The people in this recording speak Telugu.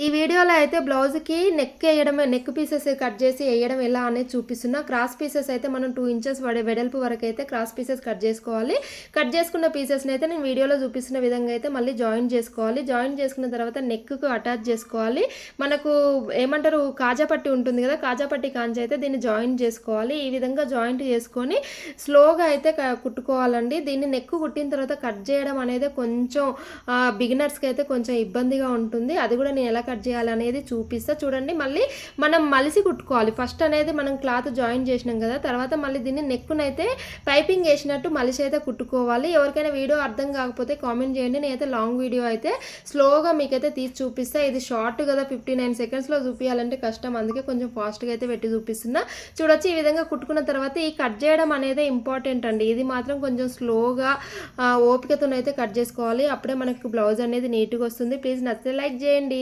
ఈ వీడియోలో అయితే బ్లౌజ్‌కి నెక్ పీసెస్ కట్ చేసి ఎయడం ఎలా అనేది చూపిస్తున్నా. క్రాస్ పీసెస్ అయితే మనం 2 ఇంచెస్ వెడల్పు వరకైతే క్రాస్ పీసెస్ కట్ చేసుకోవాలి. కట్ చేసుకున్న పీసెస్‌ని అయితే నేను వీడియోలో చూపిస్తున్న విధంగా అయితే మళ్ళీ జాయిన్ చేసుకోవాలి. జాయిన్ చేసుకున్న తర్వాత నెక్‌కు అటాచ్ చేసుకోవాలి. మనకు ఏమంటారు కాజా పట్టీ ఉంటుంది కదా! కాజా పట్టీ కాంచి అయితే దీన్ని జాయిన్ చేసుకోవాలి. ఈ విధంగా జాయింట్ చేసుకొని స్లోగా అయితే కుట్టుకోవాలండి. దీన్ని నెక్ కుట్టిన తర్వాత కట్ చేయడం అనేది కొంచెం బిగినర్స్‌కి అయితే కొంచెం ఇబ్బందిగా ఉంటుంది. అది కూడా నేను ఎలా కట్ చేయాలనేది చూపిస్తా చూడండి. మళ్ళీ మనం మలిసి కుట్టుకోవాలి. ఫస్ట్ అనేది మనం క్లాత్ జాయిన్ చేసినాం కదా, తర్వాత మళ్ళీ దీన్ని నెక్కునైతే పైపింగ్ వేసినట్టు మలిసి అయితే కుట్టుకోవాలి. ఎవరికైనా వీడియో అర్థం కాకపోతే కామెంట్ చేయండి. నేనైతే లాంగ్ వీడియో అయితే స్లోగా మీకైతే తీసి చూపిస్తా. ఇది షార్ట్ కదా, 59 సెకండ్స్లో చూపించాలంటే కష్టం, అందుకే కొంచెం ఫాస్ట్గా అయితే పెట్టి చూపిస్తున్నా. చూడొచ్చు ఈ విధంగా కుట్టుకున్న తర్వాత ఈ కట్ చేయడం అనేది ఇంపార్టెంట్ అండి. ఇది మాత్రం కొంచెం స్లోగా ఓపికతోనైతే కట్ చేసుకోవాలి. అప్పుడే మనకు బ్లౌజ్ అనేది నీట్గా వస్తుంది. ప్లీజ్ నచ్చితే లైక్ చేయండి.